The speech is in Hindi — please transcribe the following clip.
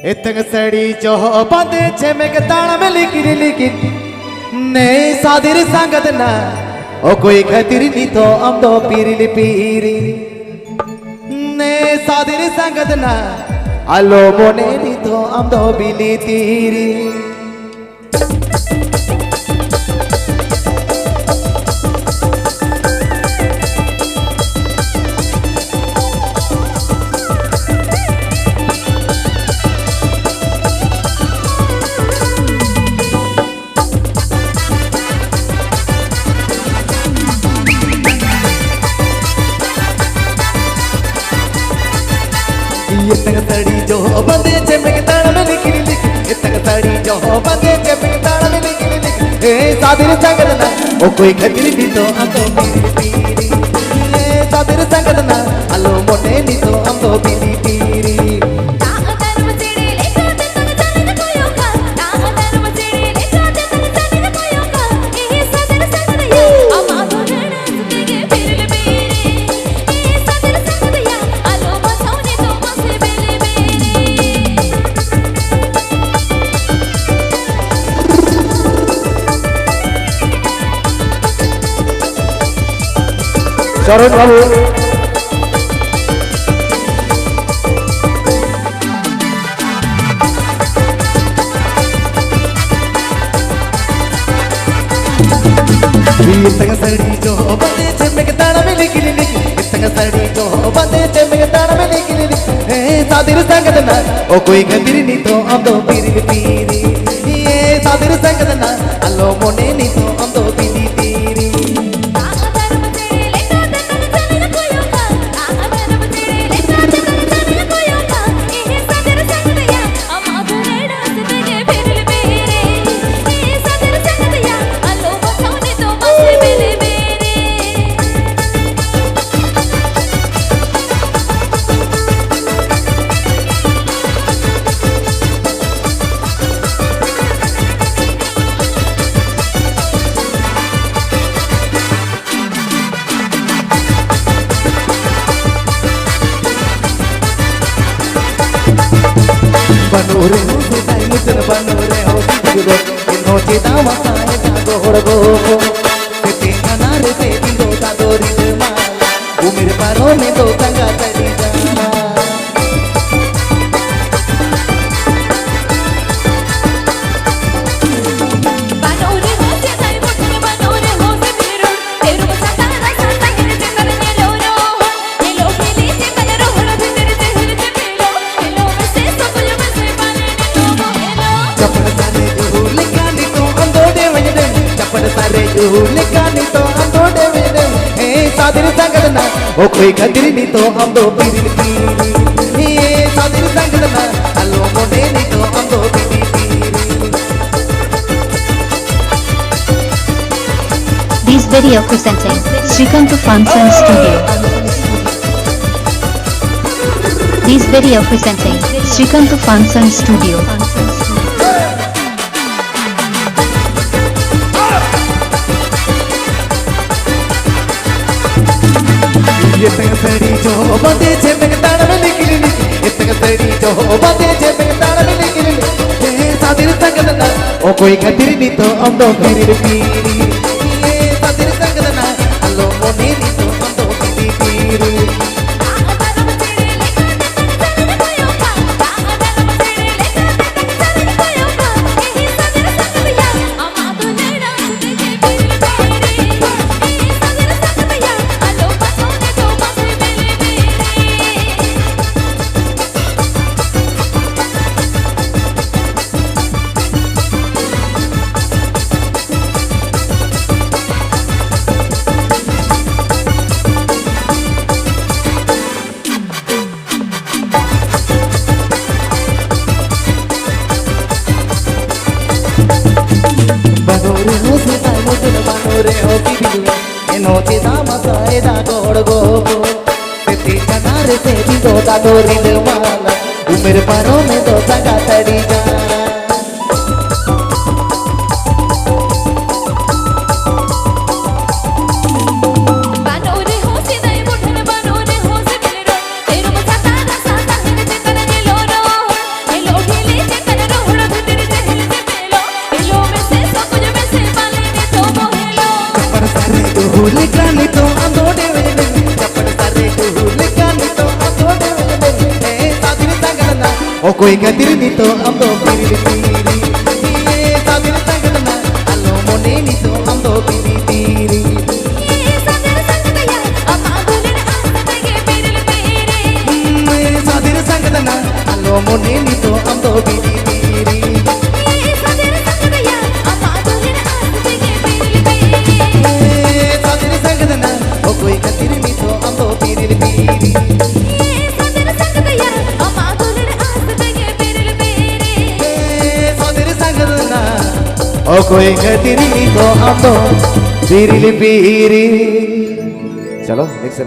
इतंग सड़ी जो बंदे छे के ताड़ में लिखी ने सादिर संगत ना ओ कोई खतिर नी तो हम दो पीरी पीरी ने सादिर संगत ना अलो मोने नी तो हम दो बिली तीरी इतंग सड़ी जो बंदे छे के ताड़ में लिखी इतंग सड़ी जो बंदे छे के ताड़ में लिखी ए सादिर संगत ना ओ कोई खतिर नी तो हम दो पीरी पीरी ए सादिर संगत ना अलो मोने नी तो हम दो बिली पीरी चरण बाबू इतंग सड़ी जो बंदे छे के ताड़ में लिखी इतंग सड़ी जो बंदे छे के ताड़ में लिखी ए सादिर संगत ना ओ कोई खतिर नी तो हम दो पीरी पीरी ए सादिर संगत ना अलो मोने नी तो हम दो बिली तीरी बनोरे हो से ताई मुचन बनोरे हो दिगो इनो चेता वसाए जागो होड़गो ते अनार से दिगो का दोरी माला उमिर पारो में दो तंगा चली जाना बनोरे हो से ताई मुचन बनोरे हो से बिरो तेरू बसाता रास्ता गिर ते करने लोरो ये लो पीली से कलर होड़ भीतर से हिर से पीलो ये लो में से सब में से पाले नी लोगो हेलो चपड़ सारे झूले कानी तो अंदोड़े वजदे चपड़ सारे झूले कानी तो अंदोड़े वजदे ए सादिर संगत ना ओ कोई खतिर नी तो हम दो पीरी पीरी ए सादिर संगत ना अलो मोने नी तो हम दो बिली पीरी This video presenting Srikanth Funson Studio. This video presenting Srikanth Funson Studio. इतंग सड़ी जो बंदे छे के ताड़ में लिखी इतंग सड़ी जो बंदे छे के ताड़ में लिखी ए सादिर संगत ना ओ कोई खतिर नी तो हम दो पीरी पीरी ए सादिर संगत ना अलो मोने नी तो हम दो बिली पीरी बनोरे हो से ताई मुचन बनोरे हो दिगो इनो चेता वसाए जागो होड़गो ते अनार से दिगो का दोरी माला उमिर पारो में दो तंगा चली जाना बनोरे हो से ताई मुचन बनोरे हो से बिरो तेरू बसाता रास्ता गिर ते करने लोरो ये लो ओ कोई खातिर नी तो हम दो पीरी पीरी सादिर संगत ना आलो मोने नी तो हम दो पीरी पीरी सादिर संगत या अम्मा गुलर आसते पीरिल पीरी सादिर संगत ना आलो मोने नी तो हम दो पीरी पीरी सादिर संगत या अम्मा गुलर आसते पीरिल पीरी सादिर संगत ना ओ कोई खातिर नी तो हम दो पीरी पीरी सादिर संगत या अम्मा गुलर आसते पीरिल पीरी सादिर संगत ना ओ कोई खातिर नी तो हम दो पीरी पीरी चलो नेक्स्ट